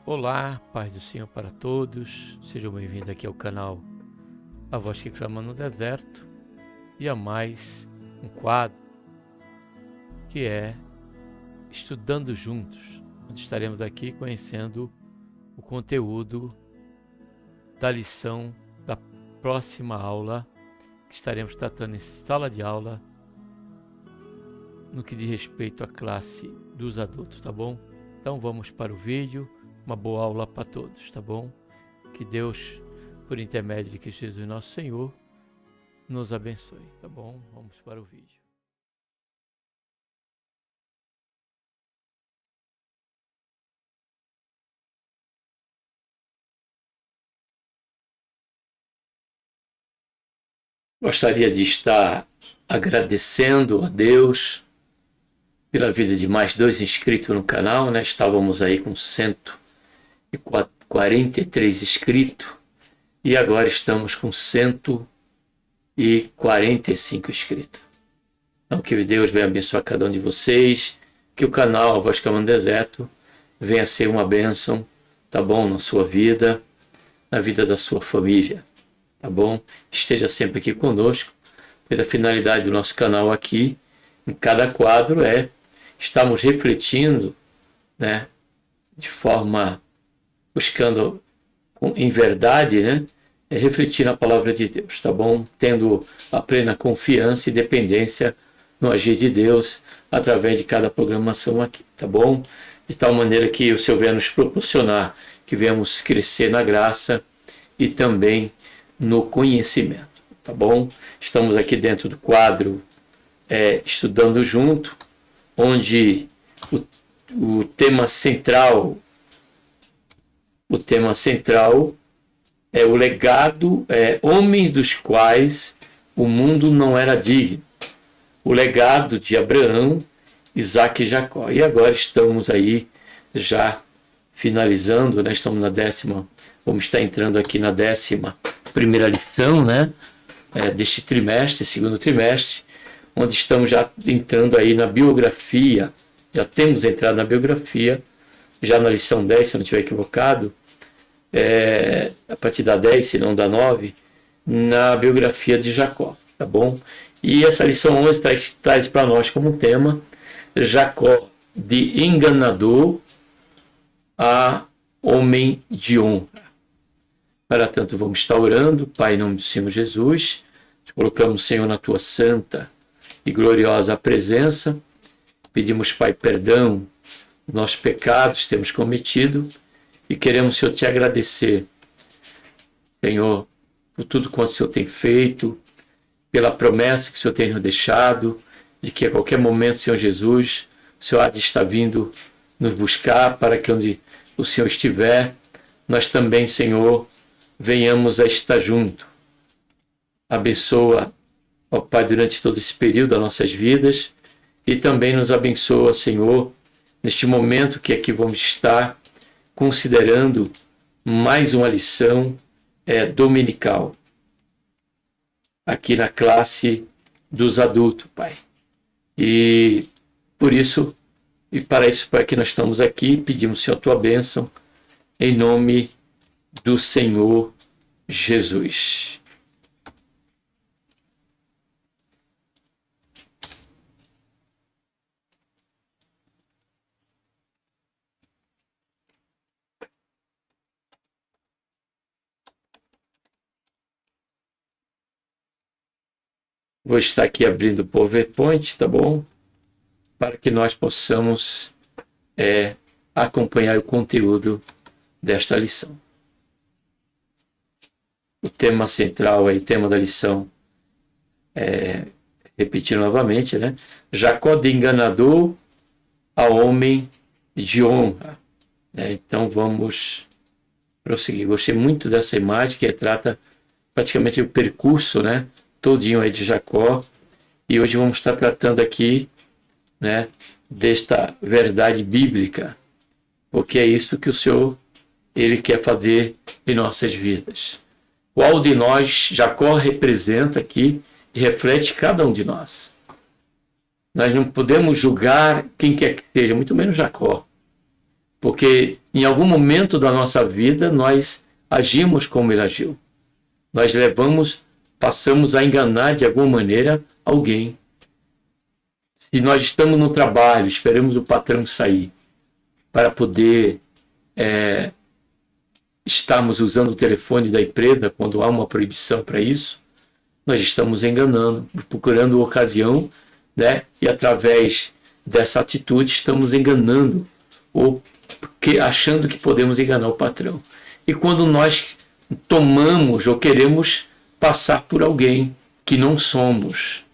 Olá, paz do Senhor para todos. Sejam bem-vindos aqui ao canal A Voz que Clama no Deserto e a mais um quadro que é Estudando Juntos, onde estaremos aqui conhecendo o conteúdo da lição da próxima aula que estaremos tratando em sala de aula no que diz respeito à classe dos adultos, tá bom? Então vamos para o vídeo. Uma boa aula para todos, tá bom? Que Deus, por intermédio de Cristo Jesus, nosso Senhor, nos abençoe, tá bom? Vamos para o vídeo. Gostaria de estar agradecendo a Deus pela vida de mais 2 inscritos no canal, né? Estávamos aí com 143 inscritos e agora estamos com 145 inscritos. Então que Deus venha abençoar cada um de vocês, que o canal A Voz que Clama no Deserto venha a ser uma bênção, tá bom? Na sua vida, na vida da sua família, tá bom? Esteja sempre aqui conosco, pois a finalidade do nosso canal aqui, em cada quadro, é estamos refletindo, né, de forma, buscando em verdade, né, refletir na palavra de Deus, tá bom? Tendo a plena confiança e dependência no agir de Deus através de cada programação aqui, tá bom? De tal maneira que o Senhor venha nos proporcionar que venhamos crescer na graça e também no conhecimento, tá bom? Estamos aqui dentro do quadro Estudando Junto, onde o tema central é o legado, homens dos quais o mundo não era digno. O legado de Abraão, Isaac e Jacó. E agora estamos aí já finalizando, né? Estamos na vamos estar entrando aqui na 11ª lição, né? Deste trimestre, segundo trimestre, onde estamos já entrando aí na biografia, já temos entrado na biografia, já na lição 10, se eu não estiver equivocado, a partir da 10, se não da 9, na biografia de Jacó, tá bom? E essa lição 11 traz para nós como tema Jacó, de enganador a homem de honra. Para tanto, vamos estar orando. Pai, em nome do Senhor Jesus, te colocamos, Senhor, na tua santa e gloriosa presença. Pedimos, Pai, perdão dos nossos pecados que temos cometido e queremos, Senhor, te agradecer, Senhor, por tudo quanto o Senhor tem feito, pela promessa que o Senhor tem nos deixado, de que a qualquer momento, Senhor Jesus, o Senhor há de estar vindo nos buscar para que onde o Senhor estiver, nós também, Senhor, venhamos a estar junto. Abençoa, ó Pai, durante todo esse período das nossas vidas e também nos abençoa, Senhor, neste momento que aqui vamos estar considerando mais uma lição dominical aqui na classe dos adultos, Pai. E por isso, e para isso, Pai, que nós estamos aqui, pedimos, Senhor, a tua bênção, em nome do Senhor Jesus. Vou estar aqui abrindo o PowerPoint, tá bom? Para que nós possamos acompanhar o conteúdo desta lição. O tema central aí, o tema da lição, repetindo novamente, né? Jacó, de enganador a homem de honra. Então vamos prosseguir. Gostei muito dessa imagem que retrata praticamente o percurso, né? Todinho aí de Jacó, e hoje vamos estar tratando aqui, né, desta verdade bíblica, porque é isso que o Senhor, Ele quer fazer em nossas vidas. Qual de nós Jacó representa aqui e reflete cada um de nós. Nós não podemos julgar quem quer que seja, muito menos Jacó, Porque em algum momento da nossa vida nós agimos como ele agiu. Nós passamos a enganar de alguma maneira alguém. Se nós estamos no trabalho, esperamos o patrão sair para poder estarmos usando o telefone da empresa quando há uma proibição para isso, nós estamos enganando, procurando ocasião, né? E através dessa atitude estamos enganando, ou achando que podemos enganar o patrão. E quando nós tomamos ou queremos passar por alguém que não somos,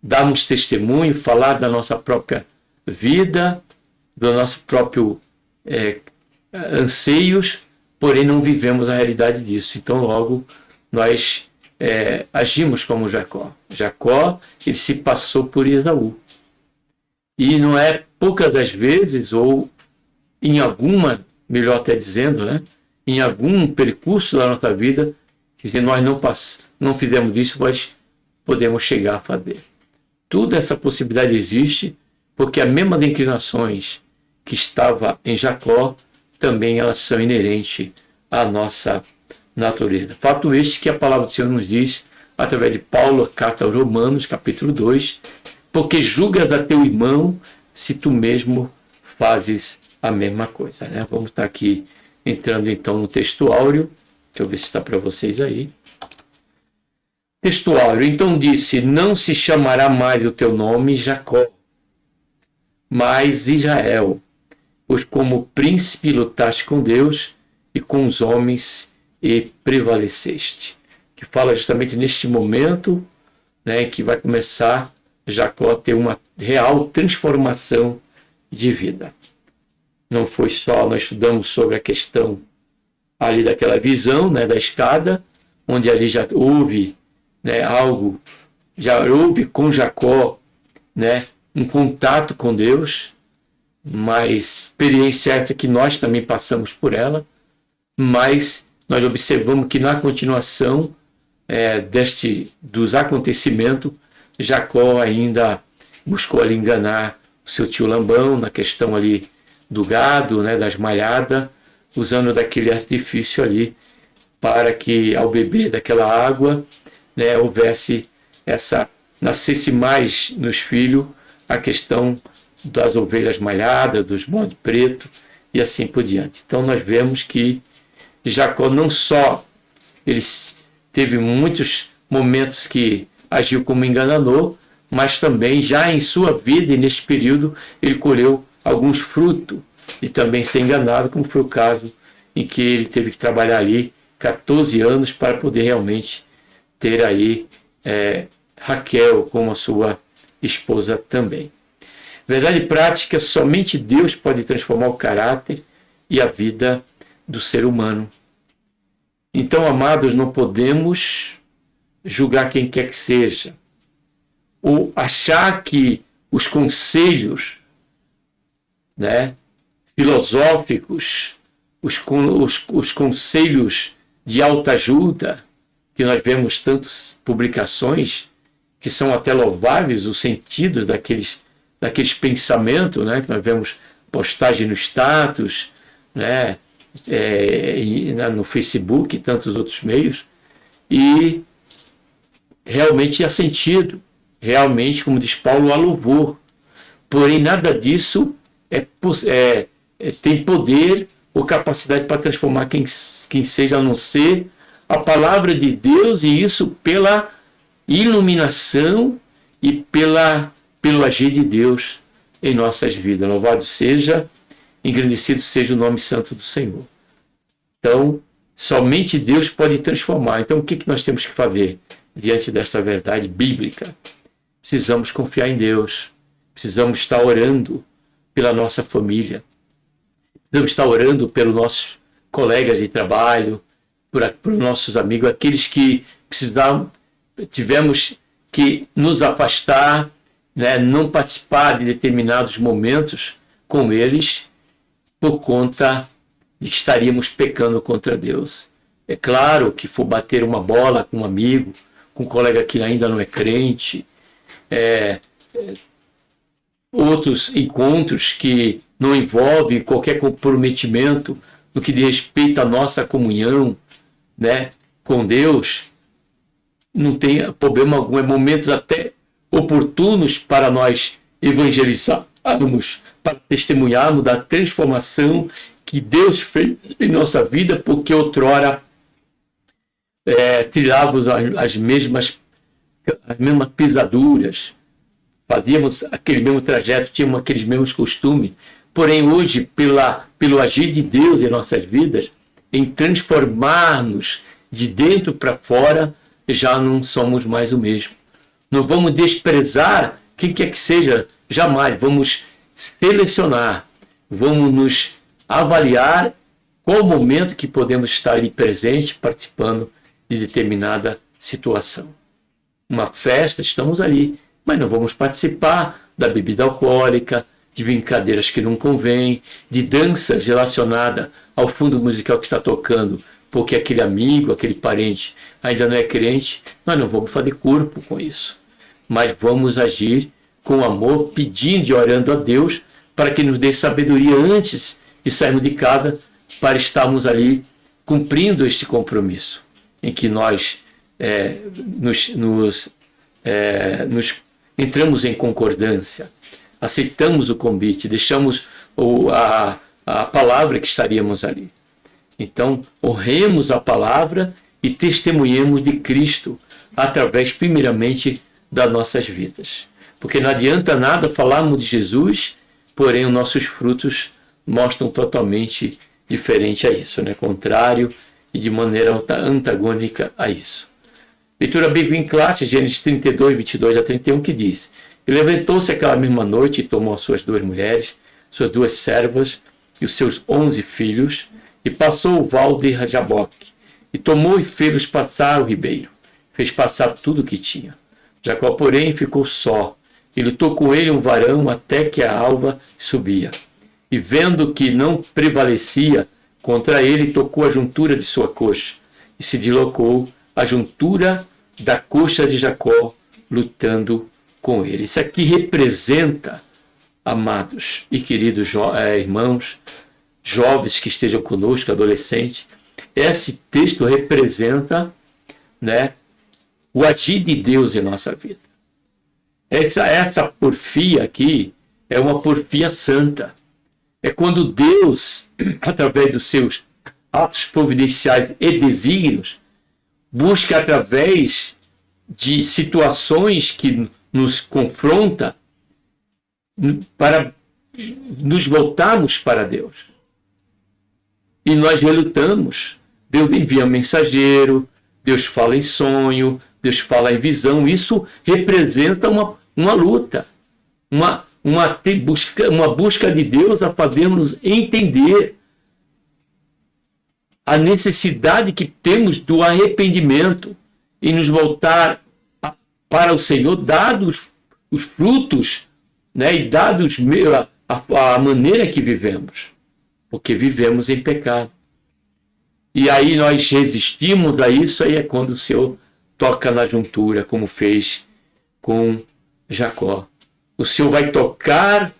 darmos testemunho, falar da nossa própria vida, do nosso próprio anseios, porém não vivemos a realidade disso. Então logo nós agimos como Jacó. Jacó, ele se passou por Esaú. E não é poucas as vezes, ou em alguma, melhor até dizendo, né, em algum percurso da nossa vida, que se nós não fizermos isso, nós podemos chegar a fazer. Toda essa possibilidade existe, porque as mesmas inclinações que estava em Jacó, também elas são inerentes à nossa natureza. Fato este que a palavra do Senhor nos diz, através de Paulo, carta aos Romanos, capítulo 2, porque julgas a teu irmão se tu mesmo fazes a mesma coisa. Né? Vamos estar aqui entrando então no texto áureo. Deixa eu ver se está para vocês aí. Texto áureo. Então disse, não se chamará mais o teu nome Jacó, mas Israel, pois como príncipe lutaste com Deus e com os homens e prevaleceste. Que fala justamente neste momento, né, que vai começar Jacó a ter uma real transformação de vida. Não foi só, nós estudamos sobre a questão ali daquela visão, né, da escada, onde ali já houve, né, algo, já houve com Jacó, né, um contato com Deus, mas experiência essa que nós também passamos por ela, mas nós observamos que na continuação dos acontecimentos, Jacó ainda buscou ali enganar o seu tio Labão na questão ali do gado, né, das malhadas, usando daquele artifício ali para que ao beber daquela água, né, nascesse mais nos filhos a questão das ovelhas malhadas, dos bode preto e assim por diante. Então nós vemos que Jacó não só ele teve muitos momentos que agiu como enganador, mas também já em sua vida e neste período ele colheu alguns frutos e também ser enganado, como foi o caso em que ele teve que trabalhar ali 14 anos para poder realmente ter aí Raquel como a sua esposa também. Verdade prática, somente Deus pode transformar o caráter e a vida do ser humano. Então, amados, não podemos julgar quem quer que seja, ou achar que os conselhos, né, filosóficos, os conselhos de autoajuda, que nós vemos tantas publicações que são até louváveis, o sentido daqueles pensamentos, né, que nós vemos postagem no status, né, no Facebook e tantos outros meios, e realmente há sentido, realmente, como diz Paulo, há louvor. Porém, nada disso tem poder ou capacidade para transformar quem seja, a não ser a palavra de Deus, e isso pela iluminação e pelo agir de Deus em nossas vidas. Louvado seja, engrandecido seja o nome santo do Senhor. Então, somente Deus pode transformar. Então, o que nós temos que fazer diante desta verdade bíblica? Precisamos confiar em Deus. Precisamos estar orando pela nossa família. Precisamos estar orando pelos nossos colegas de trabalho, por nossos amigos, aqueles que tivemos que nos afastar, né, não participar de determinados momentos com eles, por conta de que estaríamos pecando contra Deus. É claro que for bater uma bola com um amigo, com um colega que ainda não é crente, outros encontros que não envolve qualquer comprometimento no que diz respeito à nossa comunhão, né, com Deus, não tem problema algum. É momentos até oportunos para nós evangelizarmos, para testemunharmos da transformação que Deus fez em nossa vida, porque outrora trilhávamos as mesmas pisaduras, fazíamos aquele mesmo trajeto, tínhamos aqueles mesmos costumes. Porém, hoje, pelo agir de Deus em nossas vidas, em transformar-nos de dentro para fora, já não somos mais o mesmo. Não vamos desprezar quem quer que seja, jamais. Vamos selecionar, vamos nos avaliar qual o momento que podemos estar ali presente, participando de determinada situação. Uma festa, estamos ali, mas não vamos participar da bebida alcoólica, de brincadeiras que não convém, de danças relacionadas ao fundo musical que está tocando, porque aquele amigo, aquele parente ainda não é crente. Nós não vamos fazer corpo com isso, mas vamos agir com amor, pedindo e orando a Deus para que nos dê sabedoria antes de sairmos de casa, para estarmos ali cumprindo este compromisso, em que nós nos entramos em concordância, aceitamos o convite, deixamos a palavra que estaríamos ali. Então, honremos a palavra e testemunhemos de Cristo através, primeiramente, das nossas vidas. Porque não adianta nada falarmos de Jesus, porém os nossos frutos mostram totalmente diferente a isso, né? Contrário e de maneira antagônica a isso. Leitura bíblica em classe, Gênesis 32, 22 a 31, que diz: E levantou-se aquela mesma noite e tomou as suas 2 mulheres, suas 2 servas e os seus 11 filhos, e passou o val de Jaboque, e tomou e fez-los passar o ribeiro, fez passar tudo o que tinha. Jacó, porém, ficou só, e lutou com ele um varão até que a alva subia. E vendo que não prevalecia contra ele, tocou a juntura de sua coxa, e se deslocou a juntura da coxa de Jacó, lutando com ele. Isso aqui representa, amados e queridos irmãos, jovens que estejam conosco, adolescentes, esse texto representa, né, o agir de Deus em nossa vida. Essa porfia aqui é uma porfia santa. É quando Deus, através dos seus atos providenciais e desígnios, busca através de situações que nos confronta para nos voltarmos para Deus. E nós relutamos. Deus envia mensageiro, Deus fala em sonho, Deus fala em visão. Isso representa uma luta, uma busca de Deus a fazermos entender a necessidade que temos do arrependimento e nos voltar para o Senhor, dados os frutos, né, e dados a maneira que vivemos, porque vivemos em pecado. E aí nós resistimos a isso, aí é quando o Senhor toca na juntura, como fez com Jacó. O Senhor vai tocar,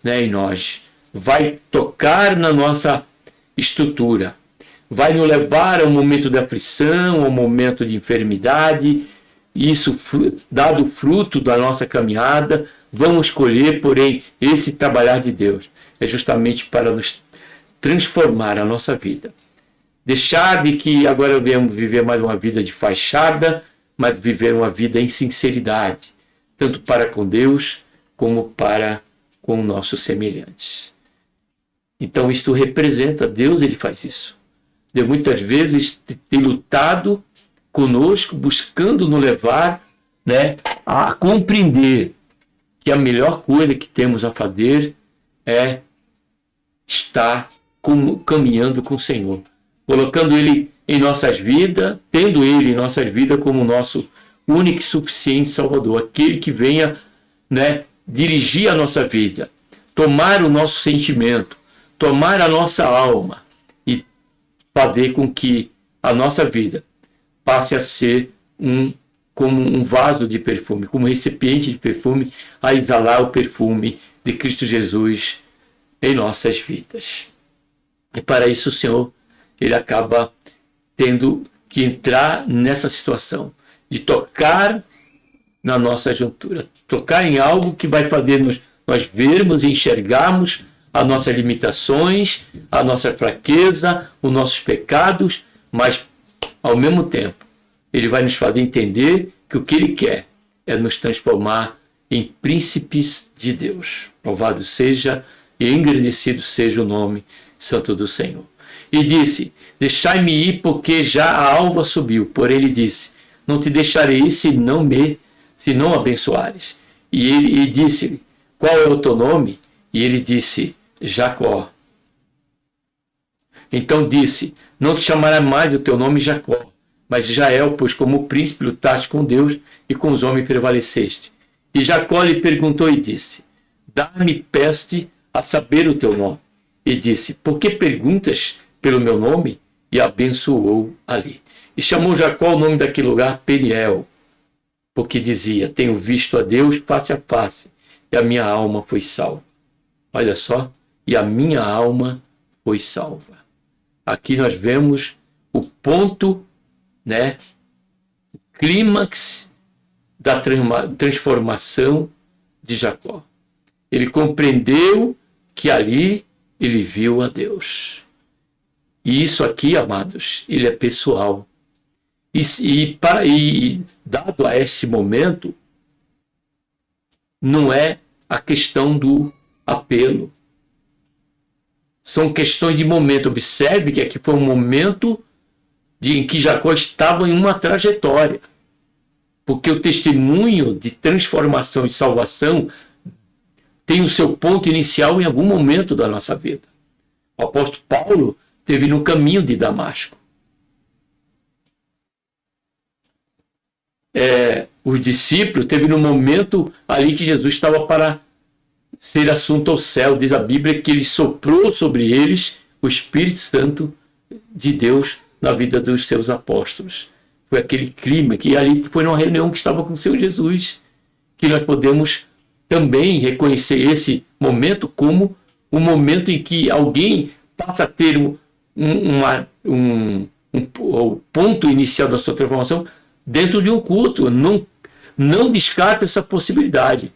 né, em nós, vai tocar na nossa estrutura, vai nos levar a um momento de aflição, a um momento de enfermidade. Isso, dado o fruto da nossa caminhada, vamos colher, porém, esse trabalhar de Deus é justamente para nos transformar a nossa vida. Deixar de que agora venhamos viver mais uma vida de fachada, mas viver uma vida em sinceridade, tanto para com Deus, como para com nossos semelhantes. Então, isto representa, Deus, ele faz isso. Deus muitas vezes tem lutado conosco, buscando nos levar, né, a compreender que a melhor coisa que temos a fazer é estar caminhando com o Senhor, colocando Ele em nossas vidas, tendo Ele em nossas vidas como nosso único e suficiente Salvador, aquele que venha, né, dirigir a nossa vida, tomar o nosso sentimento, tomar a nossa alma e fazer com que a nossa vida passe a ser como um vaso de perfume, como um recipiente de perfume, a exalar o perfume de Cristo Jesus em nossas vidas. E para isso o Senhor, ele acaba tendo que entrar nessa situação de tocar na nossa juntura, tocar em algo que vai fazer nós vermos e enxergarmos as nossas limitações, a nossa fraqueza, os nossos pecados, mas ao mesmo tempo ele vai nos fazer entender que o que ele quer é nos transformar em príncipes de Deus. Louvado seja e engrandecido seja o nome santo do Senhor. E disse: deixai-me ir, porque já a alva subiu. Porém ele disse: não te deixarei ir se não abençoares. E ele disse: qual é o teu nome? E ele disse: Jacó. Então disse: não te chamará mais o teu nome Jacó, mas Israel, pois como príncipe lutaste com Deus e com os homens prevaleceste. E Jacó lhe perguntou e disse: dá-me, peço-te, a saber o teu nome. E disse: por que perguntas pelo meu nome? E abençoou ali. E chamou Jacó o nome daquele lugar Peniel, porque dizia: tenho visto a Deus face a face, e a minha alma foi salva. Olha só, e a minha alma foi salva. Aqui nós vemos o ponto, o clímax da transformação de Jacó. Ele compreendeu que ali ele viu a Deus. E isso aqui, amados, ele é pessoal. E dado a este momento, não é a questão do apelo. São questões de momento. Observe que aqui foi um momento em que Jacó estava em uma trajetória. Porque o testemunho de transformação e salvação tem o seu ponto inicial em algum momento da nossa vida. O apóstolo Paulo esteve no caminho de Damasco. Os discípulos esteve no momento ali que Jesus estava para ser assunto ao céu. Diz a Bíblia que ele soprou sobre eles o Espírito Santo de Deus na vida dos seus apóstolos. Foi aquele clima que ali foi numa reunião que estava com o Senhor Jesus, que nós podemos também reconhecer esse momento como um momento em que alguém passa a ter o ponto inicial da sua transformação dentro de um culto. Não descarta essa possibilidade,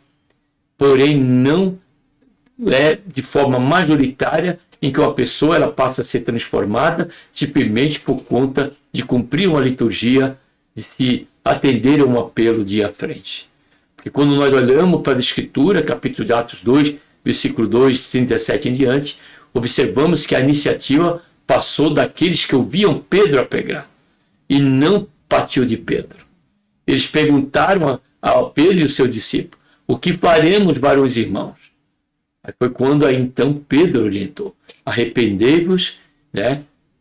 porém não é de forma majoritária em que uma pessoa ela passa a ser transformada simplesmente por conta de cumprir uma liturgia, de se atender a um apelo de ir à frente. Porque quando nós olhamos para a Escritura, capítulo de Atos 2, versículo 2, 37 em diante, observamos que a iniciativa passou daqueles que ouviam Pedro a pregar e não partiu de Pedro. Eles perguntaram a Pedro e o seu discípulo: o que faremos, varões e irmãos? Aí foi quando aí então Pedro orientou: arrependei-vos,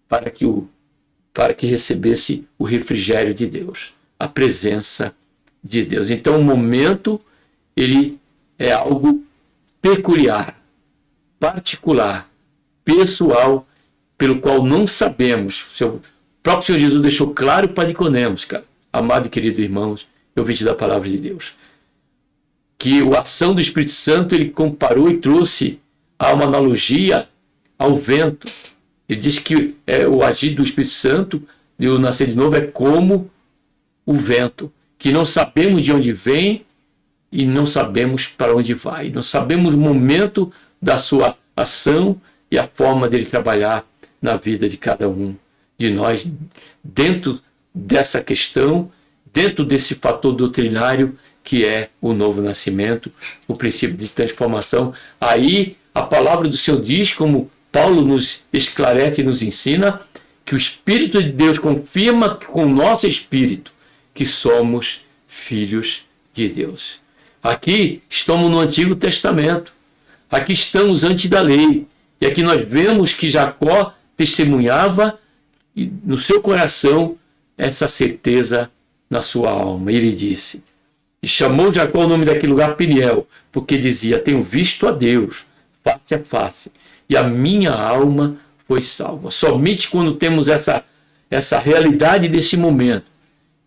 para que recebesse o refrigério de Deus, a presença de Deus. Então o momento ele é algo peculiar, particular, pessoal, pelo qual não sabemos. O próprio Senhor Jesus deixou claro para Nicodemos, amado e querido irmãos, ouvinte da palavra de Deus, que a ação do Espírito Santo ele comparou e trouxe a uma analogia ao vento. Ele diz que o agir do Espírito Santo, e o nascer de novo, é como o vento, que não sabemos de onde vem e não sabemos para onde vai. Não sabemos o momento da sua ação e a forma dele trabalhar na vida de cada um de nós, dentro dessa questão, dentro desse fator doutrinário que é o novo nascimento, o princípio de transformação. Aí a palavra do Senhor diz, como Paulo nos esclarece e nos ensina, que o Espírito de Deus confirma com o nosso espírito que somos filhos de Deus. Aqui estamos no Antigo Testamento. Aqui estamos antes da lei. E aqui nós vemos que Jacó testemunhava no seu coração essa certeza na sua alma. Ele disse, e chamou Jacó o nome daquele lugar Peniel, porque dizia: tenho visto a Deus face a face, e a minha alma foi salva. Somente quando temos essa realidade desse momento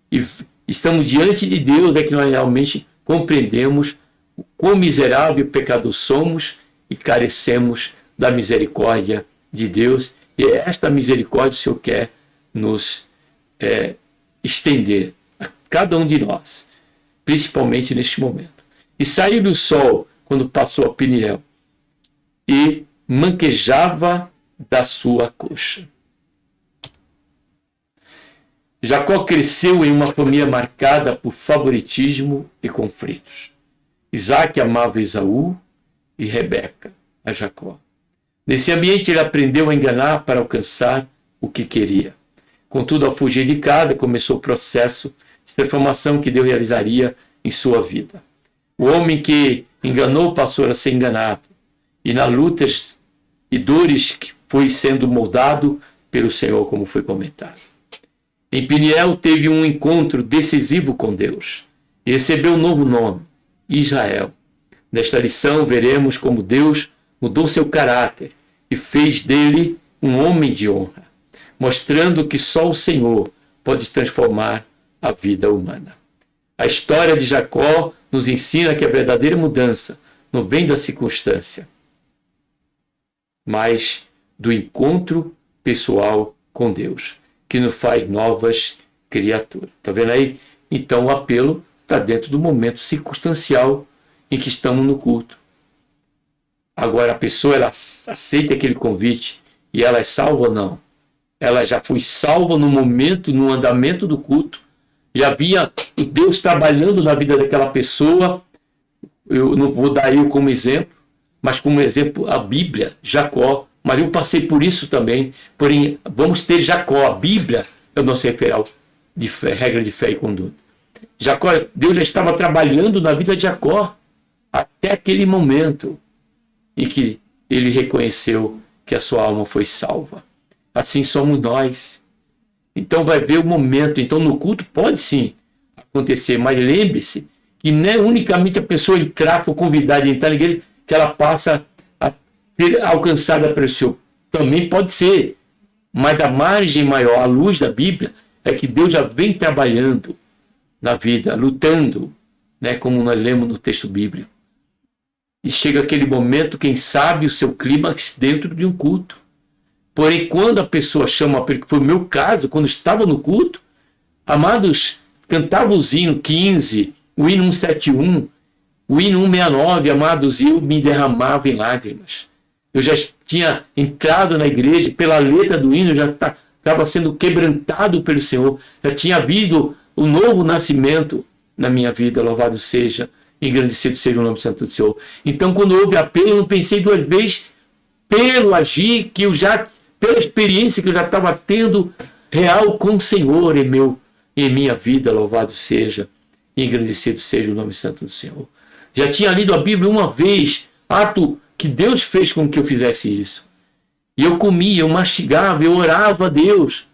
e estamos diante de Deus é que nós realmente compreendemos o quão miserável e pecador somos e carecemos da misericórdia de Deus, e esta misericórdia o Senhor quer nos estender a cada um de nós, principalmente neste momento. E saiu o sol quando passou a Peniel, e manquejava da sua coxa. Jacó cresceu em uma família marcada por favoritismo e conflitos. Isaac amava Esaú e Rebeca a Jacó. Nesse ambiente ele aprendeu a enganar para alcançar o que queria. Contudo, ao fugir de casa, começou o processo de transformação que Deus realizaria em sua vida. O homem que enganou passou a ser enganado, e na lutas e dores que foi sendo moldado pelo Senhor, como foi comentado. Em Peniel teve um encontro decisivo com Deus e recebeu um novo nome, Israel. Nesta lição veremos como Deus mudou seu caráter e fez dele um homem de honra, mostrando que só o Senhor pode transformar a vida humana. A história de Jacó nos ensina que a verdadeira mudança não vem da circunstância, mas do encontro pessoal com Deus, que nos faz novas criaturas. Está vendo aí? Então o apelo está dentro do momento circunstancial em que estamos no culto. Agora a pessoa ela aceita aquele convite e ela é salva ou não? Ela já foi salva no momento, no andamento do culto. Já havia Deus trabalhando na vida daquela pessoa. Eu não vou dar eu como exemplo, mas como exemplo a Bíblia, Jacó. Mas eu passei por isso também. Porém, vamos ter Jacó. A Bíblia é o nosso referal de fé, regra de fé e conduta. Jacó, Deus já estava trabalhando na vida de Jacó até aquele momento em que ele reconheceu que a sua alma foi salva. Assim somos nós. Então vai ver o momento. Então no culto pode sim acontecer, mas lembre-se que não é unicamente a pessoa entrar, for convidada a entrar na igreja, que ela passa a ser alcançada pelo Senhor. Também pode ser, mas a margem maior, à luz da Bíblia, é que Deus já vem trabalhando na vida, lutando, né, como nós lemos no texto bíblico. E chega aquele momento, quem sabe, o seu clímax dentro de um culto. Porém, quando a pessoa chama, que foi o meu caso, quando estava no culto, amados, cantava o hino 15, o hino 171, o hino 169, amados, e eu me derramava em lágrimas. Eu já tinha entrado na igreja, pela letra do hino, já estava sendo quebrantado pelo Senhor, já tinha havido o novo nascimento na minha vida, louvado seja, engrandecido seja o nome santo do Senhor. Então, quando houve apelo, eu não pensei duas vezes, pelo agir que eu já, pela experiência que eu já estava tendo real com o Senhor em minha vida, louvado seja, engrandecido seja o nome santo do Senhor. Já tinha lido a Bíblia uma vez, ato que Deus fez com que eu fizesse isso. E eu comia, eu mastigava, eu orava a Deus,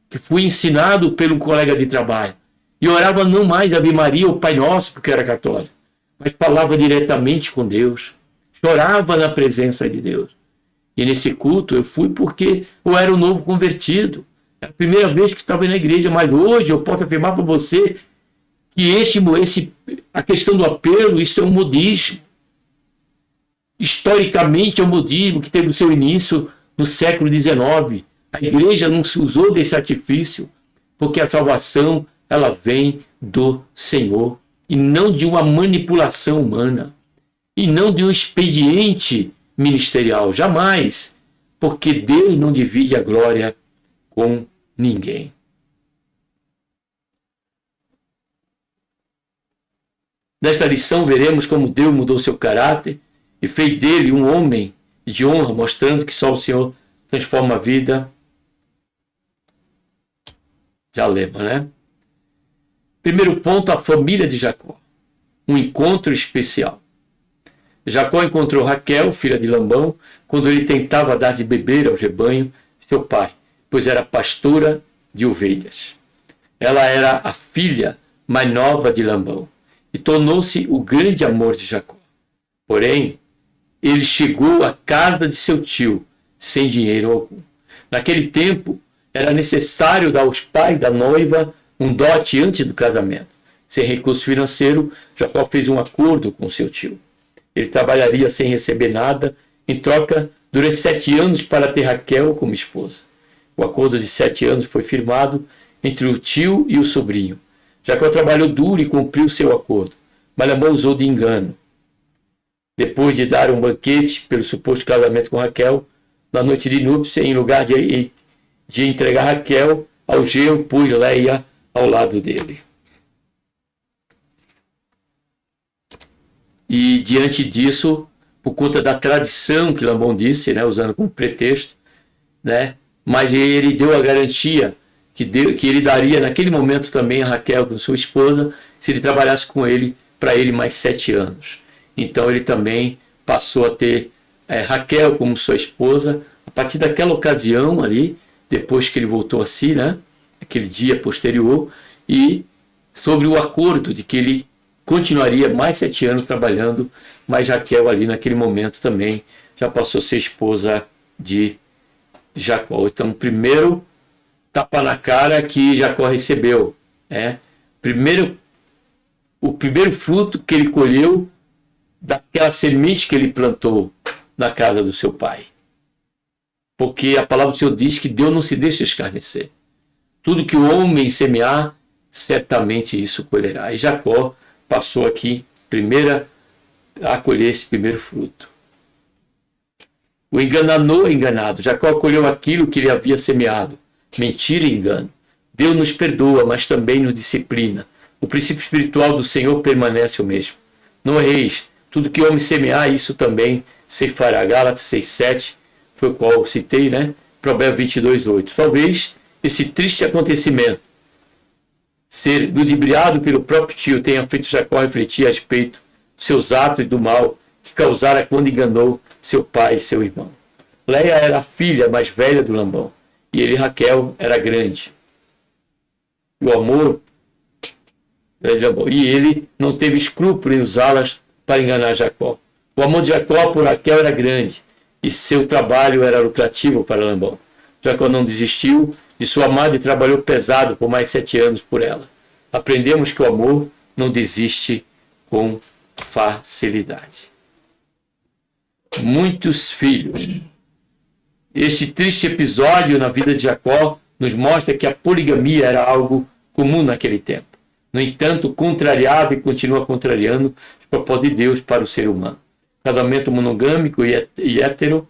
que fui ensinado pelo colega de trabalho. E orava não mais Ave Maria ou Pai Nosso, porque era católico, mas falava diretamente com Deus. Chorava na presença de Deus. E nesse culto eu fui porque eu era um novo convertido. É a primeira vez que estava na igreja, mas hoje eu posso afirmar para você que a questão do apelo, isso é um modismo. Historicamente é um modismo que teve o seu início no século XIX. A igreja não se usou desse artifício, porque a salvação ela vem do Senhor e não de uma manipulação humana e não de um expediente ministerial, jamais, porque Deus não divide a glória com ninguém. Nesta lição veremos como Deus mudou seu caráter e fez dele um homem de honra, mostrando que só o Senhor transforma a vida. Já lembra, né? Primeiro ponto, a família de Jacó. Um encontro especial. Jacó encontrou Raquel, filha de Labão, quando ele tentava dar de beber ao rebanho seu pai, pois era pastora de ovelhas. Ela era a filha mais nova de Labão e tornou-se o grande amor de Jacó. Porém, ele chegou à casa de seu tio sem dinheiro algum. Naquele tempo, era necessário dar aos pais da noiva um dote antes do casamento. Sem recurso financeiro, Jacó fez um acordo com seu tio. Ele trabalharia sem receber nada em troca durante 7 anos para ter Raquel como esposa. O acordo de 7 anos foi firmado entre o tio e o sobrinho. Jacó trabalhou duro e cumpriu seu acordo, mas Labão usou de engano. Depois de dar um banquete pelo suposto casamento com Raquel, na noite de núpcia, em lugar de entregar Raquel ao genro, pôs Leia ao lado dele. E diante disso, por conta da tradição que Labão disse, né, usando como pretexto, né, mas ele deu a garantia que ele daria naquele momento também a Raquel como sua esposa, se ele trabalhasse com ele, para ele mais 7 anos. Então ele também passou a ter Raquel como sua esposa, a partir daquela ocasião ali, depois que ele voltou a si, né, aquele dia posterior, e sobre o acordo de que ele continuaria mais 7 anos trabalhando, mas Raquel ali naquele momento também já passou a ser esposa de Jacó. Então, primeiro tapa na cara que Jacó recebeu, o primeiro fruto que ele colheu daquela semente que ele plantou na casa do seu pai. Porque a palavra do Senhor diz que Deus não se deixa escarnecer. Tudo que o homem semear, certamente isso colherá. E Jacó passou aqui a colher esse primeiro fruto. O enganado. Jacó colheu aquilo que ele havia semeado. Mentira e engano. Deus nos perdoa, mas também nos disciplina. O princípio espiritual do Senhor permanece o mesmo. Não erreis. Tudo que o homem semear, isso também ceifará. Gálatas 6,7, foi o qual eu citei, né? Provérbios 22,8. Talvez esse triste acontecimento, ser ludibriado pelo próprio tio, tenha feito Jacó refletir a respeito dos seus atos e do mal que causara quando enganou seu pai e seu irmão. Leia era a filha mais velha do Labão, e ele, Raquel, era grande. O amor, e ele não teve escrúpulo em usá-las para enganar Jacó. O amor de Jacó por Raquel era grande, e seu trabalho era lucrativo para Labão. Jacó não desistiu de sua amada e trabalhou pesado por mais 7 anos por ela. Aprendemos que o amor não desiste com facilidade. Muitos filhos. Este triste episódio na vida de Jacó nos mostra que a poligamia era algo comum naquele tempo. No entanto, contrariava e continua contrariando os propósitos de Deus para o ser humano. Casamento monogâmico e hétero,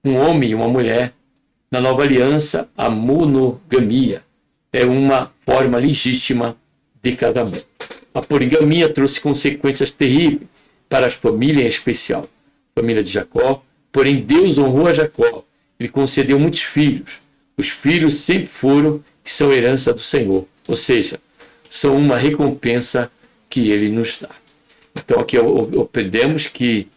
um homem e uma mulher. Na nova aliança, a monogamia é uma forma legítima de casamento. A poligamia trouxe consequências terríveis para a família em especial, a família de Jacó. Porém, Deus honrou a Jacó. Ele concedeu muitos filhos. Os filhos sempre que são herança do Senhor. Ou seja, são uma recompensa que ele nos dá. Então aqui aprendemos que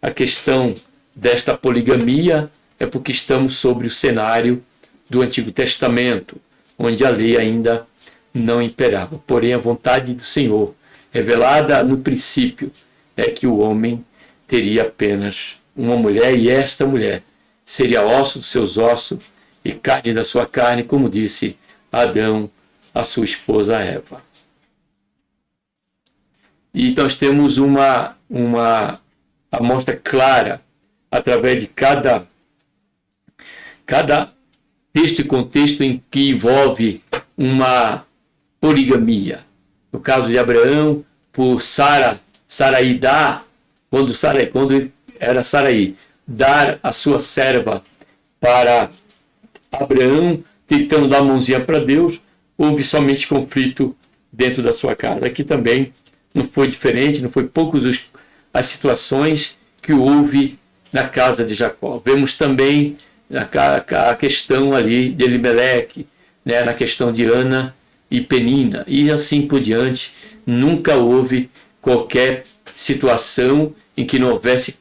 a questão desta poligamia é porque estamos sobre o cenário do Antigo Testamento, onde a lei ainda não imperava. Porém, a vontade do Senhor, revelada no princípio, é que o homem teria apenas uma mulher, e esta mulher seria osso dos seus ossos e carne da sua carne, como disse Adão a sua esposa Eva. E nós temos uma amostra clara através de cada texto e contexto em que envolve uma poligamia. No caso de Abraão, por Sarai dar, quando era Sarai, dar a sua serva para Abraão, tentando dar a mãozinha para Deus, houve somente conflito dentro da sua casa. Aqui também não foi diferente, não foi poucas as situações que houve na casa de Jacó. Vemos também a questão ali de Elimeleque, né, na questão de Ana e Penina, e assim por diante. Nunca houve qualquer situação em que não houvesse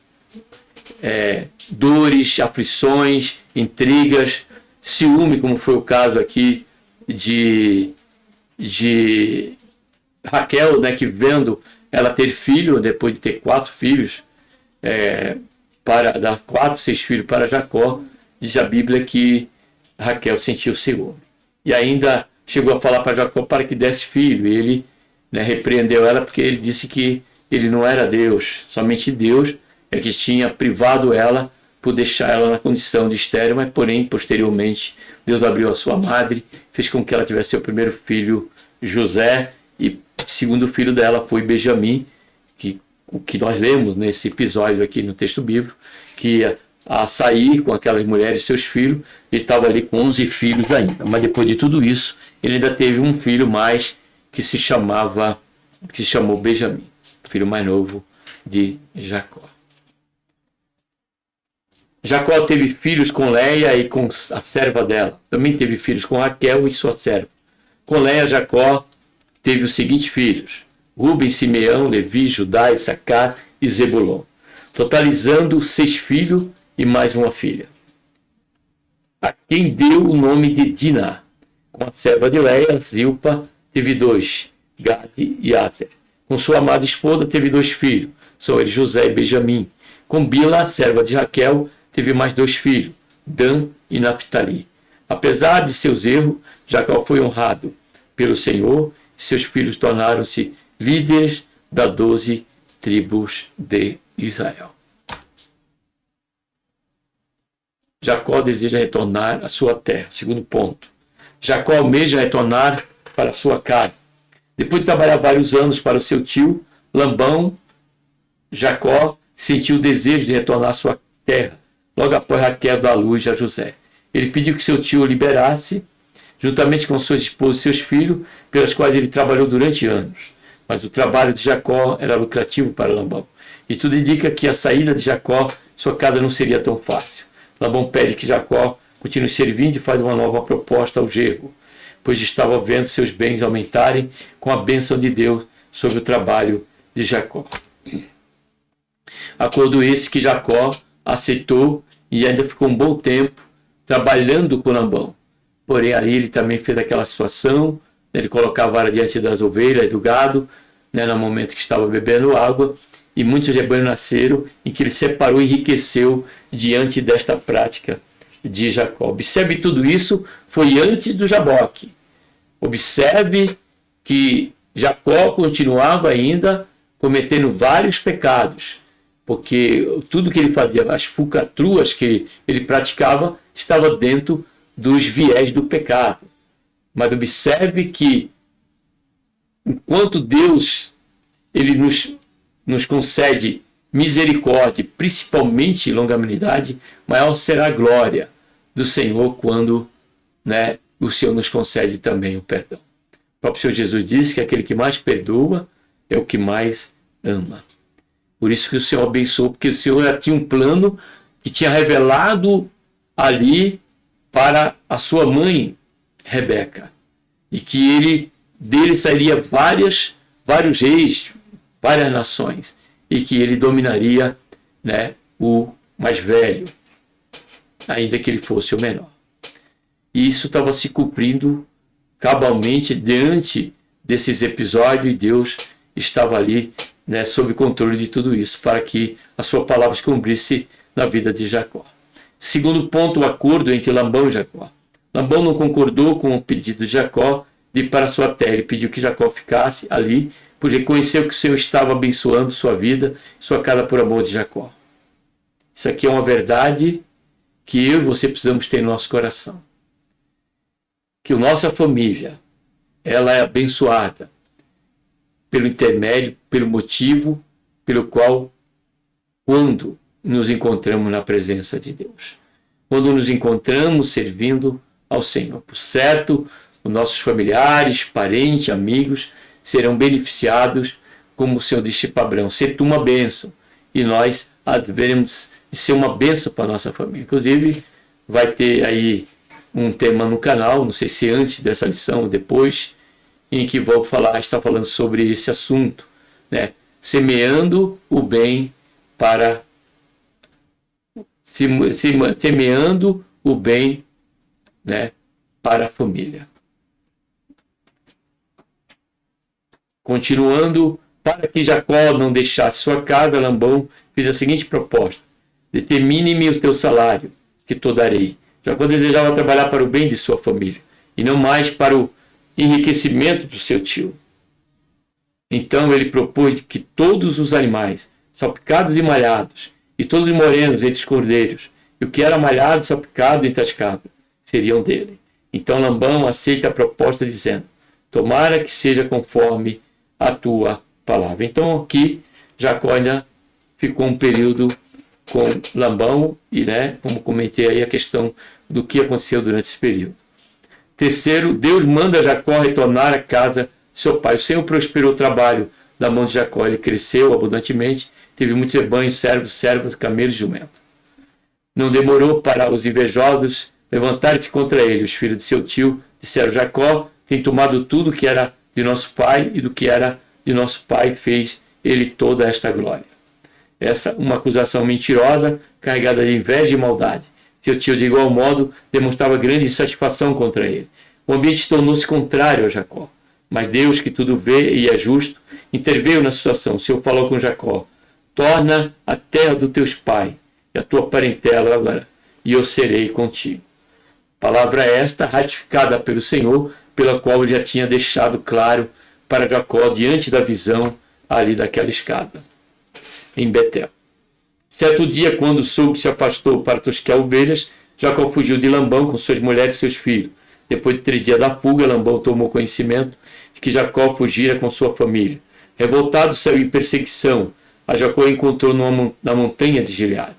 dores, aflições, intrigas, ciúme, como foi o caso aqui de Raquel, né, que vendo ela ter filho, depois de ter 4 filhos, para dar 4, 6 filhos para Jacó, diz a Bíblia que Raquel sentiu ciúme. E ainda chegou a falar para Jacó para que desse filho, e ele, né, repreendeu ela porque ele disse que ele não era Deus, somente Deus é que tinha privado ela por deixar ela na condição de estéril, mas porém, posteriormente, Deus abriu a sua madre, fez com que ela tivesse seu primeiro filho, José, e o segundo filho dela foi Benjamim, que o que nós lemos nesse episódio aqui no texto bíblico, que a sair com aquelas mulheres e seus filhos, ele estava ali com 11 filhos ainda. Mas depois de tudo isso, ele ainda teve um filho mais que se chamou Benjamim, o filho mais novo de Jacó. Jacó teve filhos com Leia e com a serva dela. Também teve filhos com Raquel e sua serva. Com Leia, Jacó teve os seguintes filhos: Rubem, Simeão, Levi, Judá, Issacar e Zebulon, totalizando 6 filhos e mais uma filha, a quem deu o nome de Diná. Com a serva de Leia, Zilpa, teve 2, Gade e Aser. Com sua amada esposa, teve 2 filhos, são eles José e Benjamim. Com Bila, serva de Raquel, teve mais 2 filhos, Dan e Naphtali. Apesar de seus erros, Jacó foi honrado pelo Senhor e seus filhos tornaram-se líderes das 12 tribos de Israel. Jacó deseja retornar à sua terra. Segundo ponto. Jacó almeja retornar para a sua casa. Depois de trabalhar vários anos para o seu tio, Labão, Jacó sentiu o desejo de retornar à sua terra, logo após Raquel dar à luz a José. Ele pediu que seu tio o liberasse, juntamente com sua esposa e seus filhos, pelas quais ele trabalhou durante anos. Mas o trabalho de Jacó era lucrativo para Labão. E tudo indica que a saída de Jacó, sua casa não seria tão fácil. Labão pede que Jacó continue servindo e faz uma nova proposta ao genro, pois estava vendo seus bens aumentarem com a bênção de Deus sobre o trabalho de Jacó. Acordo esse que Jacó aceitou e ainda ficou um bom tempo trabalhando com Labão. Porém, ali ele também fez aquela situação, ele colocava a vara diante das ovelhas e do gado, no momento que estava bebendo água, e muitos rebanhos nasceram, em que ele separou e enriqueceu diante desta prática de Jacó. Observe, tudo isso foi antes do Jaboque. Observe que Jacó continuava ainda cometendo vários pecados, porque tudo que ele fazia, as falcatruas que ele praticava, estava dentro dos viés do pecado. Mas observe que enquanto Deus ele nos concede misericórdia, principalmente longanimidade, maior será a glória do Senhor quando o Senhor nos concede também o perdão. O próprio Senhor Jesus disse que aquele que mais perdoa é o que mais ama. Por isso que o Senhor abençoou, porque o Senhor já tinha um plano que tinha revelado ali para a sua mãe, Rebeca, e que dele sairia vários reis, várias nações, e que ele dominaria o mais velho, ainda que ele fosse o menor. E isso estava se cumprindo cabalmente diante desses episódios, e Deus estava ali sob controle de tudo isso, para que a sua palavra se cumprisse na vida de Jacó. Segundo ponto, o acordo entre Labão e Jacó. Labão não concordou com o pedido de Jacó de ir para sua terra. Ele pediu que Jacó ficasse ali, pois reconheceu que o Senhor estava abençoando sua vida, sua casa por amor de Jacó. Isso aqui é uma verdade que eu e você precisamos ter no nosso coração. Que a nossa família, ela é abençoada pelo intermédio, pelo motivo pelo qual, quando nos encontramos na presença de Deus, quando nos encontramos servindo ao Senhor. Por certo, os nossos familiares, parentes, amigos serão beneficiados, como o Senhor disse para Abraão: ser tu uma bênção, e nós devemos ser uma bênção para a nossa família. Inclusive, vai ter aí um tema no canal, não sei se antes dessa lição ou depois, em que vou estar falando sobre esse assunto, semeando o bem para semeando o bem, para a família. Continuando, para que Jacó não deixasse sua casa, Labão fez a seguinte proposta: determine-me o teu salário, que te darei. Jacó desejava trabalhar para o bem de sua família, e não mais para o enriquecimento do seu tio. Então ele propôs que todos os animais, salpicados e malhados, e todos os morenos entre os cordeiros, e o que era malhado, sapicado entre as cabras, seriam dele. Então Labão aceita a proposta, dizendo: tomara que seja conforme a tua palavra. Então aqui Jacó ainda ficou um período com Labão, e como comentei aí, a questão do que aconteceu durante esse período. Terceiro, Deus manda Jacó retornar à casa de seu pai. O Senhor prosperou o trabalho da mão de Jacó. Ele cresceu abundantemente, teve muitos rebanhos, servos, servas, camelos e jumentos. Não demorou para os invejosos levantarem-se contra ele. Os filhos de seu tio disseram: Jacó tem tomado tudo que era de nosso pai, e do que era de nosso pai fez ele toda esta glória. Essa uma acusação mentirosa, carregada de inveja e maldade. Seu tio, de igual modo, demonstrava grande insatisfação contra ele. O ambiente tornou-se contrário a Jacó. Mas Deus, que tudo vê e é justo, interveio na situação. O Senhor falou com Jacó: torna a terra dos teus pais e a tua parentela agora, e eu serei contigo. Palavra esta, ratificada pelo Senhor, pela qual ele já tinha deixado claro para Jacó diante da visão ali daquela escada, em Betel. Certo dia, quando o sogro se afastou para tosquear ovelhas, Jacó fugiu de Labão com suas mulheres e seus filhos. Depois de 3 dias da fuga, Labão tomou conhecimento de que Jacó fugira com sua família. Revoltado, saiu em perseguição. A Jacó encontrou na montanha de Gileade.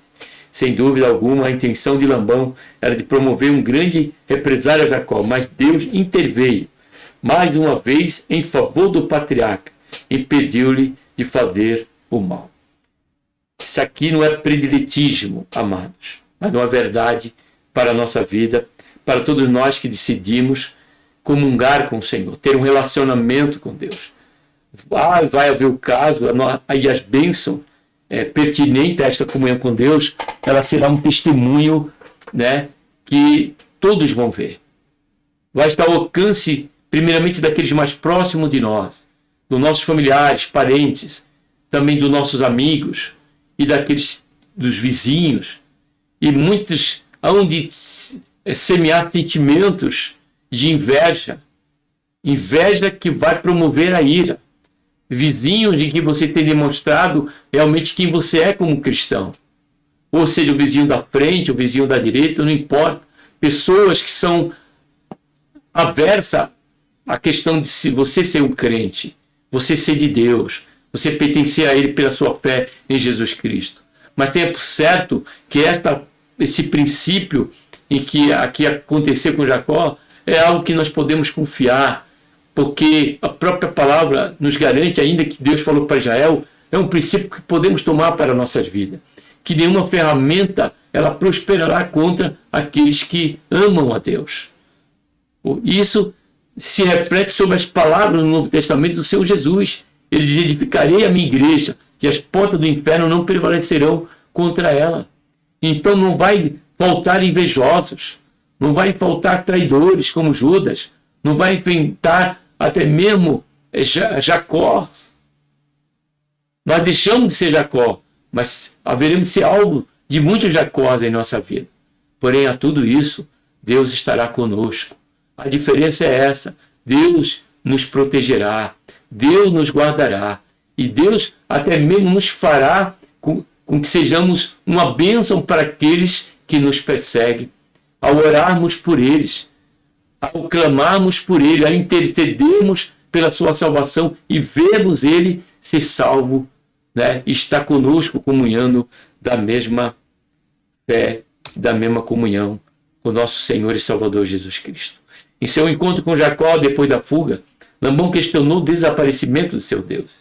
Sem dúvida alguma, a intenção de Labão era de promover um grande represário a Jacó, mas Deus interveio, mais uma vez, em favor do patriarca, e impediu-lhe de fazer o mal. Isso aqui não é prediletismo, amados, mas uma verdade para a nossa vida, para todos nós que decidimos comungar com o Senhor, ter um relacionamento com Deus. Vai haver o caso, aí as bênçãos pertinentes a esta comunhão com Deus, ela será um testemunho que todos vão ver. Vai estar ao alcance, primeiramente, daqueles mais próximos de nós, dos nossos familiares, parentes, também dos nossos amigos, e dos vizinhos, e muitos onde semear sentimentos de inveja que vai promover a ira, vizinhos em que você tem demonstrado realmente quem você é como cristão, ou seja, o vizinho da frente, o vizinho da direita, não importa, pessoas que são aversas à questão de se você ser um crente, você ser de Deus, você pertencer a Ele pela sua fé em Jesus Cristo. Mas tenha por certo que esse princípio em que aqui aconteceu com Jacó é algo que nós podemos confiar, porque a própria palavra nos garante, ainda que Deus falou para Israel, é um princípio que podemos tomar para as nossas vidas. Que nenhuma ferramenta ela prosperará contra aqueles que amam a Deus. Isso se reflete sobre as palavras no Novo Testamento do Senhor Jesus. Ele diz: edificarei a minha igreja, e as portas do inferno não prevalecerão contra ela. Então não vai faltar invejosos, não vai faltar traidores como Judas, não vai enfrentar até mesmo Jacó. Nós deixamos de ser Jacó, mas haveremos de ser alvo de muitos Jacós em nossa vida. Porém, a tudo isso, Deus estará conosco. A diferença é essa: Deus nos protegerá, Deus nos guardará, e Deus até mesmo nos fará com que sejamos uma bênção para aqueles que nos perseguem, ao orarmos por eles, ao clamarmos por ele, ao intercedermos pela sua salvação e vermos ele ser salvo, está conosco, comunhando da mesma fé, da mesma comunhão com nosso Senhor e Salvador Jesus Cristo. Em seu encontro com Jacó, depois da fuga, Labão questionou o desaparecimento de seu Deus.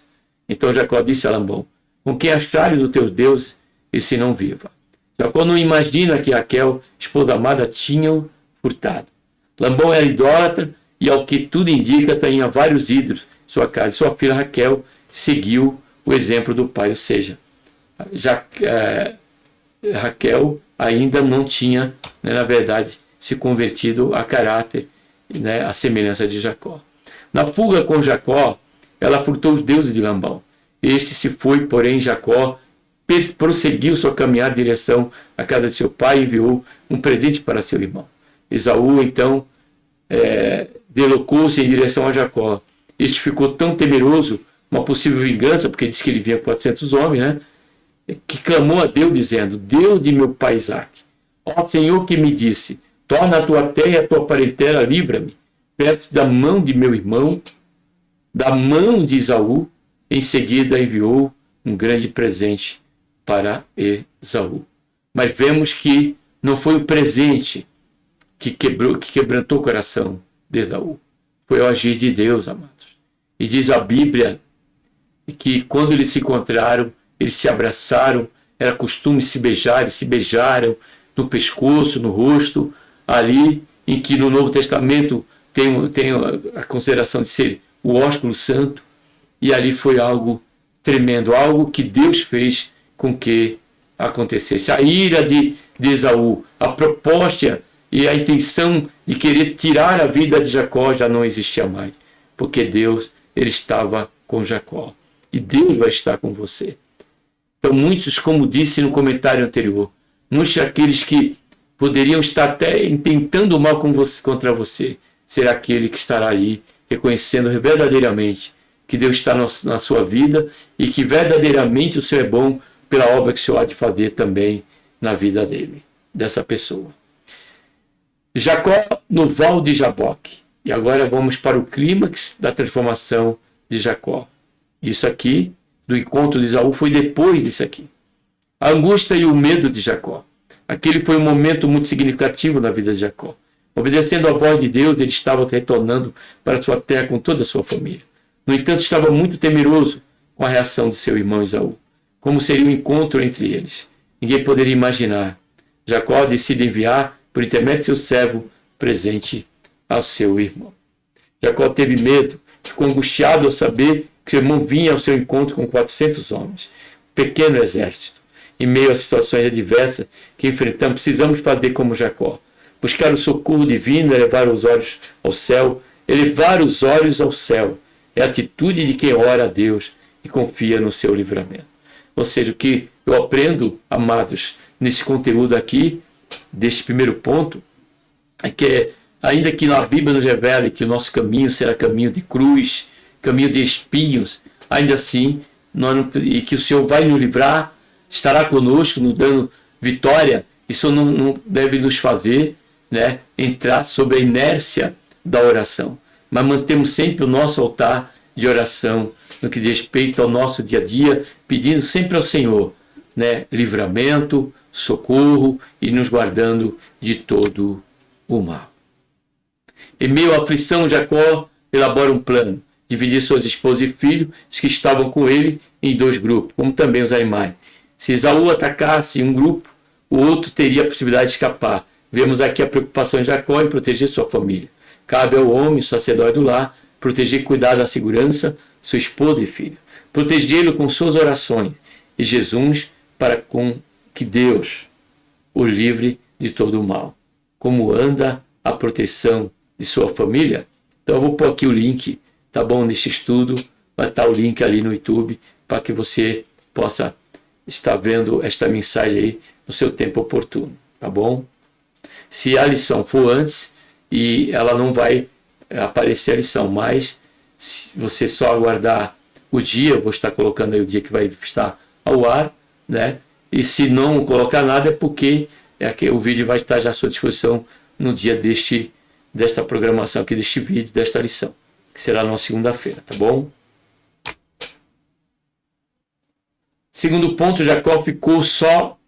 Então Jacó disse a Labão: com quem achares os teus deuses, esse não viva. Jacó não imagina que Raquel, esposa amada, tinham furtado. Labão era idólatra e, ao que tudo indica, tinha vários ídolos em sua casa. Sua filha Raquel seguiu o exemplo do pai, ou seja, Raquel ainda não tinha, na verdade, se convertido a caráter, à semelhança de Jacó. Na fuga com Jacó, ela furtou os deuses de Labão. Este se foi, porém Jacó prosseguiu sua caminhada em direção à casa de seu pai e enviou um presente para seu irmão. Esaú, então, deslocou-se em direção a Jacó. Este ficou tão temeroso, uma possível vingança, porque disse que ele vinha com 400 homens, que clamou a Deus dizendo: Deus de meu pai Isaque, ó Senhor que me disse, torna a tua terra e a tua parentela, livra-me. Peço da mão de meu irmão, da mão de Esaú. Em seguida enviou um grande presente para Esaú. Mas vemos que não foi o presente que quebrantou o coração de Esaú. Foi o agir de Deus, amados. E diz a Bíblia que quando eles se encontraram, eles se abraçaram, era costume se beijar, eles se beijaram no pescoço, no rosto, ali em que no Novo Testamento tem a consideração de ser o ósculo santo, e ali foi algo tremendo, algo que Deus fez com que acontecesse. A ira de Esaú, a proposta e a intenção de querer tirar a vida de Jacó já não existia mais, porque Deus, ele estava com Jacó, e Deus vai estar com você. Então muitos, como disse no comentário anterior, muitos daqueles que poderiam estar até intentando o mal contra você, será aquele que estará ali reconhecendo verdadeiramente que Deus está na sua vida e que verdadeiramente o Senhor é bom pela obra que o Senhor há de fazer também na vida dele, dessa pessoa. Jacó no val de Jaboque. E agora vamos para o clímax da transformação de Jacó. Isso aqui, do encontro de Esaú, foi depois disso aqui. A angústia e o medo de Jacó. Aquele foi um momento muito significativo na vida de Jacó. Obedecendo à voz de Deus, ele estava retornando para sua terra com toda a sua família. No entanto, estava muito temeroso com a reação de seu irmão Esaú. Como seria o encontro entre eles? Ninguém poderia imaginar. Jacó decide enviar, por intermédio de seu servo, presente ao seu irmão. Jacó teve medo, ficou angustiado ao saber que seu irmão vinha ao seu encontro com 400 homens. Um pequeno exército. Em meio às situações adversas que enfrentamos, precisamos fazer como Jacó. Buscar o socorro divino, elevar os olhos ao céu. Elevar os olhos ao céu é a atitude de quem ora a Deus e confia no seu livramento. Ou seja, o que eu aprendo, amados, nesse conteúdo aqui, deste primeiro ponto, é que ainda que na Bíblia nos revele que o nosso caminho será caminho de cruz, caminho de espinhos, ainda assim, e que o Senhor vai nos livrar, estará conosco, nos dando vitória, isso não deve nos fazer, né, entrar sobre a inércia da oração. Mas mantemos sempre o nosso altar de oração no que diz respeito ao nosso dia a dia, pedindo sempre ao Senhor, né, livramento, socorro e nos guardando de todo o mal. Em meio à aflição, Jacó elabora um plano, dividir suas esposas e filhos que estavam com ele em 2 grupos, como também os animais. Se Esaú atacasse um grupo, o outro teria a possibilidade de escapar. Vemos aqui a preocupação de Jacó em proteger sua família. Cabe ao homem, o sacerdote do lar, proteger e cuidar da segurança de sua esposa e filho. Protegê-lo com suas orações e Jesus para com que Deus o livre de todo o mal. Como anda a proteção de sua família? Então eu vou pôr aqui o link, tá bom, nesse estudo, vai estar o link ali no YouTube para que você possa estar vendo esta mensagem aí no seu tempo oportuno, tá bom? Se a lição for antes, e ela não vai aparecer a lição, mas se você só aguardar o dia, eu vou estar colocando aí o dia que vai estar ao ar, né? E se não colocar nada é porque o vídeo vai estar já à sua disposição no dia desta programação aqui, deste vídeo, desta lição, que será na segunda-feira, tá bom? Segundo ponto, Jacó ficou só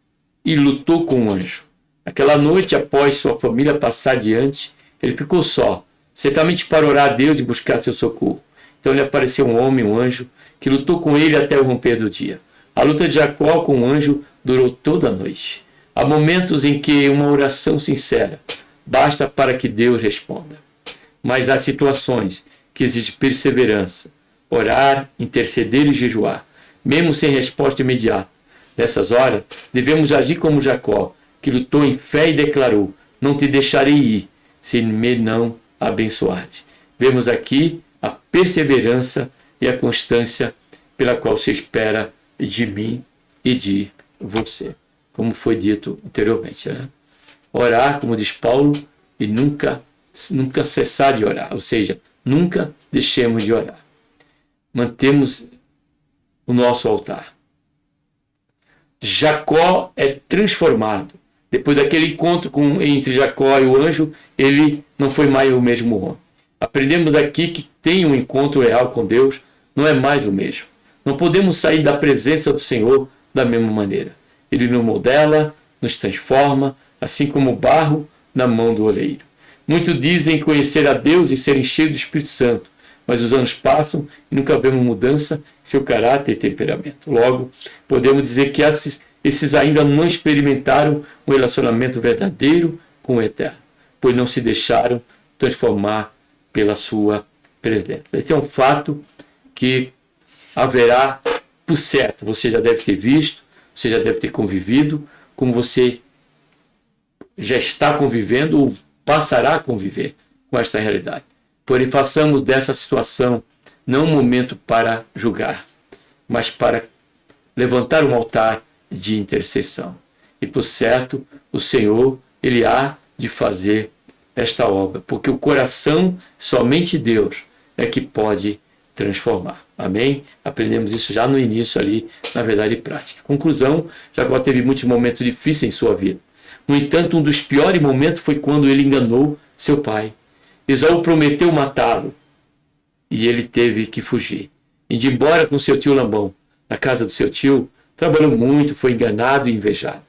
e lutou com o anjo. Aquela noite, após sua família passar adiante, ele ficou só, certamente para orar a Deus e buscar seu socorro. Então lhe apareceu um homem, um anjo, que lutou com ele até o romper do dia. A luta de Jacó com o anjo durou toda a noite. Há momentos em que uma oração sincera basta para que Deus responda. Mas há situações que exigem perseverança, orar, interceder e jejuar, mesmo sem resposta imediata. Nessas horas, devemos agir como Jacó, que lutou em fé e declarou: não te deixarei ir, se me não abençoares. Vemos aqui a perseverança e a constância pela qual se espera de mim e de você, como foi dito anteriormente, né? Orar, como diz Paulo, e nunca cessar de orar, ou seja, nunca deixemos de orar. Mantemos o nosso altar. Jacó é transformado. Depois daquele encontro entre Jacó e o anjo, ele não foi mais o mesmo homem. Aprendemos aqui que tem um encontro real com Deus, não é mais o mesmo. Não podemos sair da presença do Senhor da mesma maneira. Ele nos modela, nos transforma, assim como o barro na mão do oleiro. Muitos dizem conhecer a Deus e serem cheios do Espírito Santo, mas os anos passam e nunca vemos mudança em seu caráter e temperamento. Logo, podemos dizer que esses ainda não experimentaram um relacionamento verdadeiro com o Eterno, pois não se deixaram transformar pela sua presença. Esse é um fato que haverá por certo. Você já deve ter visto, você já deve ter convivido, como você já está convivendo ou passará a conviver com esta realidade. Porém, façamos dessa situação não um momento para julgar, mas para levantar um altar de intercessão. E, por certo, o Senhor, Ele há de fazer esta obra, porque o coração, somente Deus, é que pode transformar. Amém? Aprendemos isso já no início ali, na verdade prática. Conclusão, Jacó teve muitos momentos difíceis em sua vida. No entanto, um dos piores momentos foi quando ele enganou seu pai. Esaú prometeu matá-lo e ele teve que fugir. Indo embora com seu tio Labão, na casa do seu tio, trabalhou muito, foi enganado e invejado.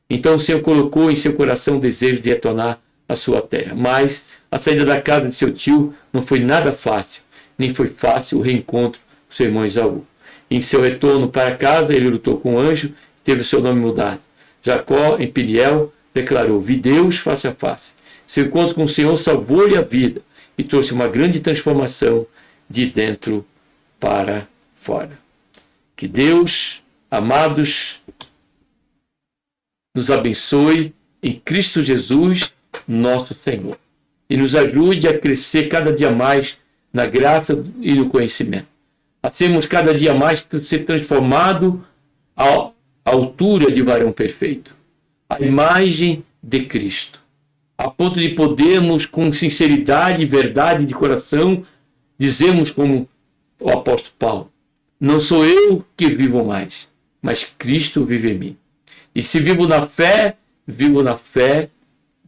Então o Senhor colocou em seu coração o desejo de retornar à sua terra. Mas a saída da casa de seu tio não foi nada fácil, nem foi fácil o reencontro com seu irmão Esaú. Em seu retorno para casa, ele lutou com o anjo e teve o seu nome mudado. Jacó, em Peniel, declarou: vi Deus face a face. Seu encontro com o Senhor salvou-lhe a vida e trouxe uma grande transformação de dentro para fora. Que Deus, amados, nos abençoe em Cristo Jesus, nosso Senhor, e nos ajude a crescer cada dia mais na graça e no conhecimento. A sermos cada dia mais ser transformado à altura de varão perfeito, a imagem de Cristo, a ponto de podermos, com sinceridade e verdade de coração, dizermos como o apóstolo Paulo: não sou eu que vivo mais, mas Cristo vive em mim. E se vivo na fé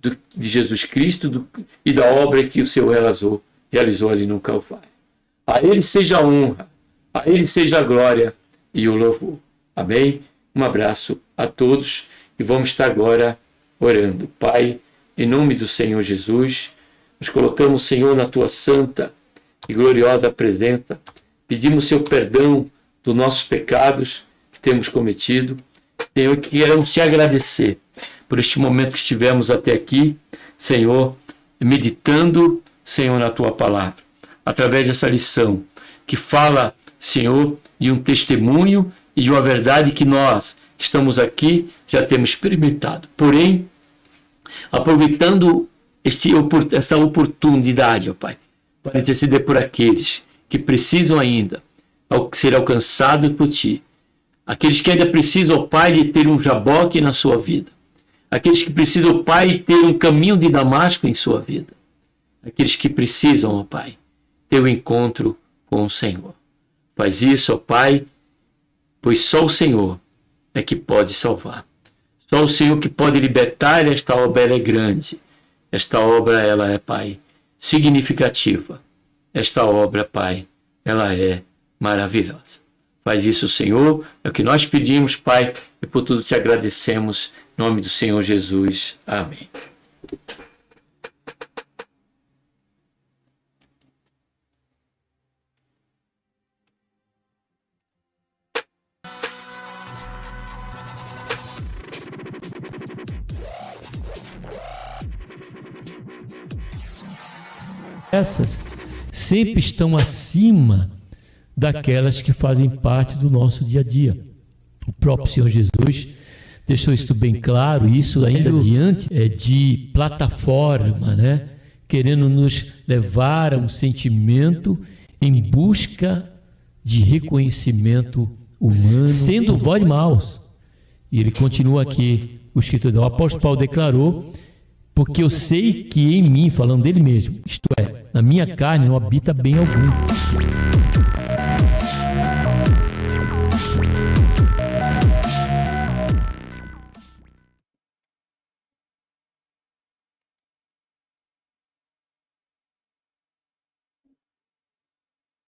de Jesus Cristo e da obra que o Senhor realizou ali no Calvário. A Ele seja a honra, a Ele seja a glória e o louvor. Amém? Um abraço a todos e vamos estar agora orando. Pai, em nome do Senhor Jesus, nos colocamos, Senhor, na Tua santa e gloriosa presença. Pedimos Seu perdão dos nossos pecados que temos cometido. Senhor, que queremos Te agradecer por este momento que estivemos até aqui, Senhor, meditando, Senhor, na Tua palavra, através dessa lição que fala, Senhor, de um testemunho e de uma verdade que nós estamos aqui, já temos experimentado. Porém, aproveitando essa oportunidade, ó Pai, para interceder por aqueles que precisam ainda ser alcançados por Ti, aqueles que ainda precisam, ó Pai, de ter um Jaboque na sua vida, aqueles que precisam, ó Pai, de ter um caminho de Damasco em sua vida, aqueles que precisam, ó Pai, ter um encontro com o Senhor. Faz isso, ó Pai, pois só o Senhor é que pode salvar. Só o Senhor que pode libertar. Esta obra ela é grande. Esta obra, ela é, Pai, significativa. Esta obra, Pai, ela é maravilhosa. Faz isso, Senhor, é o que nós pedimos, Pai, e por tudo te agradecemos. Em nome do Senhor Jesus. Amém. Essas sempre estão acima daquelas que fazem parte do nosso dia a dia. O próprio Senhor Jesus deixou isso bem claro, isso ainda diante de plataforma, né? Querendo nos levar a um sentimento em busca de reconhecimento humano, sendo voz de maus. E ele continua aqui, o escritor, o apóstolo Paulo declarou: porque eu sei que em mim, falando dele mesmo, isto é, na minha carne não habita bem algum.